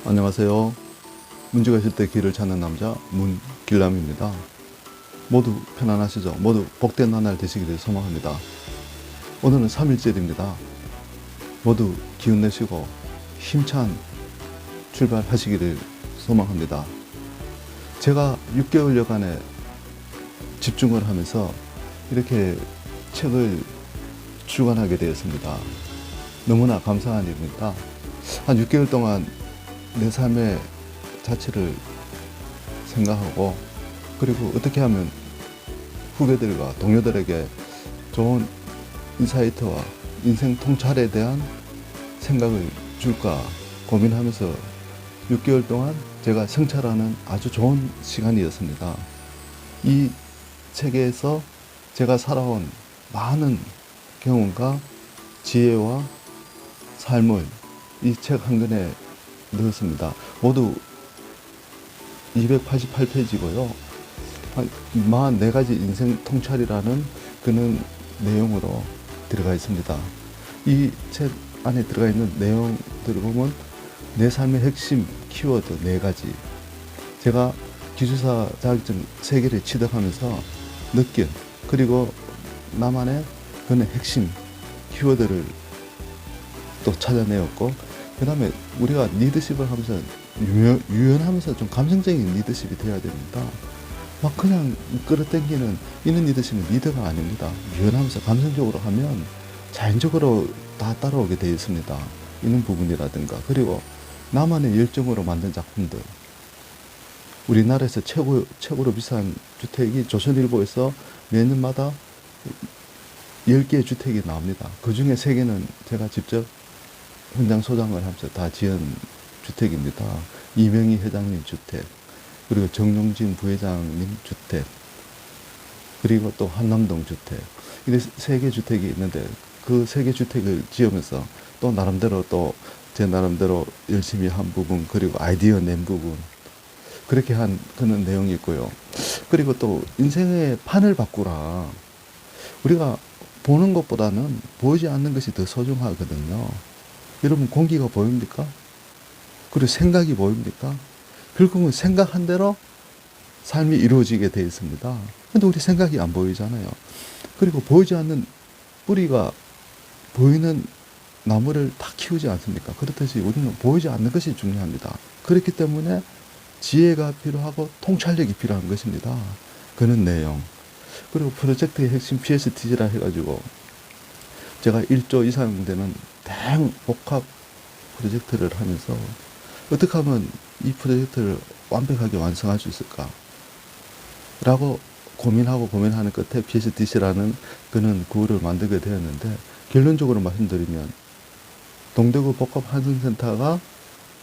안녕하세요. 문제가 있을 때 길을 찾는 남자 문길남입니다. 모두 편안하시죠? 모두 복된 나날 되시기를 소망합니다. 오늘은 3일째입니다. 모두 기운 내시고 힘찬 출발하시기를 소망합니다. 제가 6개월여간의 집중을 하면서 이렇게 책을 출간하게 되었습니다. 너무나 감사한 일입니다. 한 6개월 동안 내 삶의 자체를 생각하고, 그리고 어떻게 하면 후배들과 동료들에게 좋은 인사이트와 인생 통찰에 대한 생각을 줄까 고민하면서 6개월 동안 제가 성찰하는 아주 좋은 시간이었습니다. 이 책에서 제가 살아온 많은 경험과 지혜와 삶을 이 책 한 권에 넣었습니다. 모두 288페이지고요. 44가지 인생 통찰이라는 그런 내용으로 들어가 있습니다. 이 책 안에 들어가 있는 내용들을 보면 내 삶의 핵심 키워드 4가지, 제가 기술사 자격증 3개를 취득하면서 느낀, 그리고 나만의 그런 핵심 키워드를 또 찾아내었고, 그 다음에 우리가 리더십을 하면서 유연하면서 좀 감성적인 리더십이 되어야 됩니다. 막 그냥 끌어당기는 이런 리더십은 리더가 아닙니다. 유연하면서 감성적으로 하면 자연적으로 다 따라오게 되어 있습니다. 이런 부분이라든가, 그리고 나만의 열정으로 만든 작품들, 우리나라에서 최고로 비싼 주택이 조선일보에서 매년마다 10개의 주택이 나옵니다. 그 중에 3개는 제가 직접 현장 소장을 하면서 다 지은 주택입니다. 이명희 회장님 주택, 그리고 정용진 부회장님 주택, 그리고 또 한남동 주택, 이렇게 3개 주택이 있는데, 그 3개 주택을 지으면서 또 나름대로 또 제 나름대로 열심히 한 부분, 그리고 아이디어 낸 부분, 그렇게 한 그런 내용이 있고요. 그리고 또 인생의 판을 바꾸라. 우리가 보는 것보다는 보이지 않는 것이 더 소중하거든요. 여러분, 공기가 보입니까? 그리고 생각이 보입니까? 결국은 생각한 대로 삶이 이루어지게 되어 있습니다. 근데 우리 생각이 안 보이잖아요. 그리고 보이지 않는 뿌리가 보이는 나무를 다 키우지 않습니까? 그렇듯이 우리는 보이지 않는 것이 중요합니다. 그렇기 때문에 지혜가 필요하고 통찰력이 필요한 것입니다. 그런 내용. 그리고 프로젝트의 핵심 PSTG라 해가지고 제가 1조 이상 되는 대형 복합 프로젝트를 하면서 어떻게 하면 이 프로젝트를 완벽하게 완성할 수 있을까? 라고 고민하는 끝에 PSDC라는 그런 구호를 만들게 되었는데, 결론적으로 말씀드리면 동대구 복합환승센터가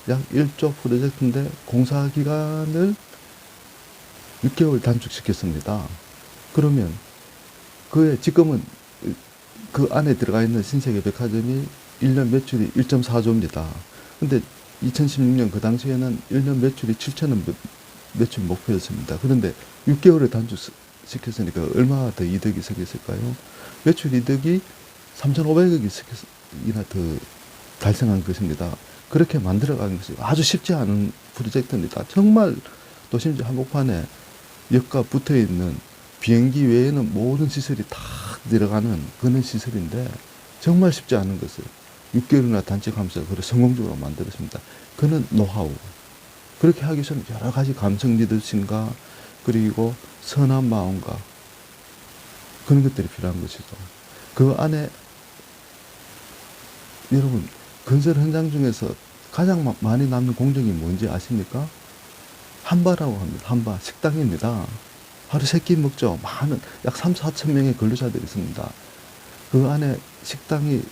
약 1조 프로젝트인데 공사 기간을 6개월 단축시켰습니다. 그러면 지금은 그 안에 들어가 있는 신세계 백화점이 1년 매출이 1.4조입니다. 근데 2016년 그 당시에는 1년 매출이 7천억 매출 목표였습니다. 그런데 6개월을 단축시켰으니까 얼마나 더 이득이 생겼을까요? 매출 이득이 3,500억이나 더 달성한 것입니다. 그렇게 만들어가는 것이 아주 쉽지 않은 프로젝트입니다. 정말 도심지 한복판에 역과 붙어 있는 비행기 외에는 모든 시설이 다 들어가는 그런 시설인데, 정말 쉽지 않은 것을 6개월이나 단축하면서 그걸 성공적으로 만들었습니다. 그는 노하우. 그렇게 하기 위해서는 여러 가지 감성 리더십과 그리고 선한 마음과 그런 것들이 필요한 것이죠. 그 안에 여러분, 건설 현장 중에서 가장 많이 남는 공정이 뭔지 아십니까? 한바라고 합니다. 한바. 식당입니다. 하루 3끼 먹죠. 많은, 약 3, 4천 명의 근로자들이 있습니다. 그 안에 식당이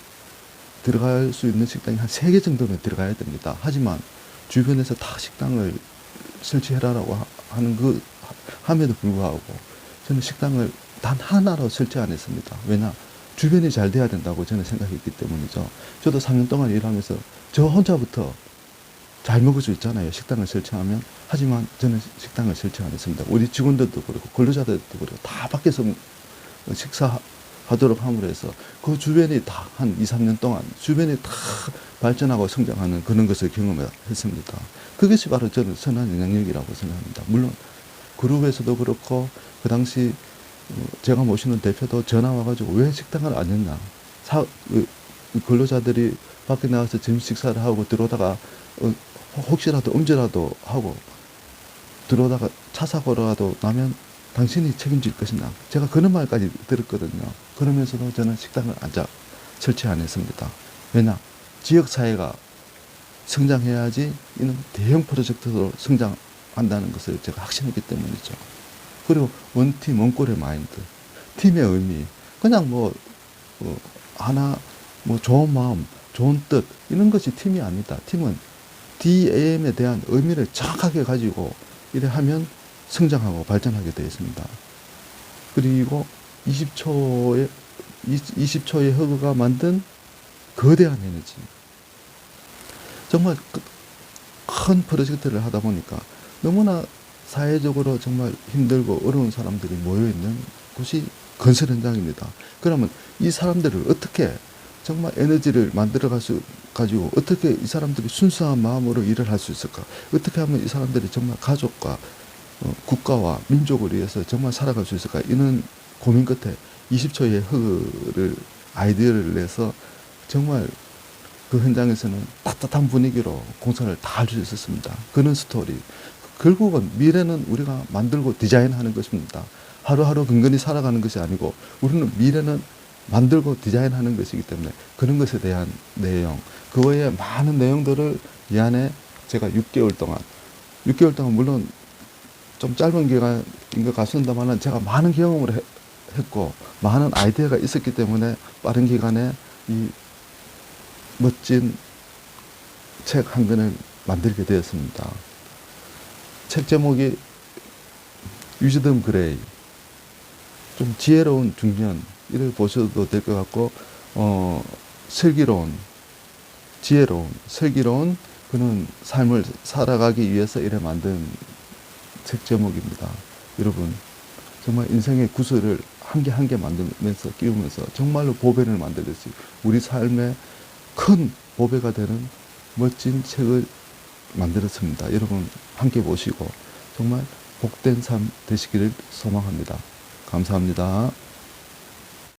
들어갈 수 있는 식당이 한 3개 정도는 들어가야 됩니다. 하지만 주변에서 다 식당을 설치해라라고 함에도 불구하고 저는 식당을 단 하나로 설치 안 했습니다. 왜냐? 주변이 잘 돼야 된다고 저는 생각했기 때문이죠. 저도 3년 동안 일하면서 저 혼자부터 잘 먹을 수 있잖아요. 식당을 설치하면. 하지만 저는 식당을 설치 안 했습니다. 우리 직원들도 그렇고 근로자들도 그렇고 다 밖에서 식사하고 하도록 함으로 해서 그 주변이 다 한 2, 3년 동안 주변이 다 발전하고 성장하는 그런 것을 경험했습니다. 그것이 바로 저는 선한 영향력이라고 생각합니다. 물론 그룹에서도 그렇고 그 당시 제가 모시는 대표도 전화 와가지고 왜 식당을 안 했냐. 근로자들이 밖에 나가서 점심 식사를 하고 들어오다가 혹시라도 음주라도 하고 들어오다가 차 사고라도 나면 당신이 책임질 것이냐. 제가 그런 말까지 들었거든요. 그러면서도 저는 식당을 설치 안 했습니다. 왜냐? 지역사회가 성장해야지 이는 대형 프로젝트로 성장한다는 것을 제가 확신했기 때문이죠. 그리고 원팀, 원골의 마인드, 팀의 의미, 그냥 하나, 좋은 마음, 좋은 뜻, 이런 것이 팀이 아니다. 팀은 DAM에 대한 의미를 정확하게 가지고 이래 하면 성장하고 발전하게 되어 있습니다. 그리고 20초의 허그가 만든 거대한 에너지. 정말 큰 프로젝트를 하다 보니까 너무나 사회적으로 정말 힘들고 어려운 사람들이 모여있는 곳이 건설 현장입니다. 그러면 이 사람들을 어떻게 정말 에너지를 가지고 어떻게 이 사람들이 순수한 마음으로 일을 할 수 있을까? 어떻게 하면 이 사람들이 정말 가족과 국가와 민족을 위해서 정말 살아갈 수 있을까? 이런 고민 끝에 20초의 아이디어를 내서 정말 그 현장에서는 따뜻한 분위기로 공사를 다 할 수 있었습니다. 그런 스토리. 결국은 미래는 우리가 만들고 디자인하는 것입니다. 하루하루 근근히 살아가는 것이 아니고 우리는 미래는 만들고 디자인하는 것이기 때문에 그런 것에 대한 내용, 그 외에 많은 내용들을 이 안에 제가 6개월 동안 물론 좀 짧은 기간인 것 같습니다만 제가 많은 경험을 했고 많은 아이디어가 있었기 때문에 빠른 기간에 이 멋진 책 한 권을 만들게 되었습니다. 책 제목이 위즈덤 그레이, 좀 지혜로운 중년, 이렇게 보셔도 될 것 같고 슬기로운 그런 삶을 살아가기 위해서 이래 만든 책 제목입니다. 여러분 정말 인생의 구슬을 한 개 한 개 만들면서 끼우면서 정말로 보배를 만들듯이 우리 삶에 큰 보배가 되는 멋진 책을 만들었습니다. 여러분 함께 보시고 정말 복된 삶 되시기를 소망합니다. 감사합니다.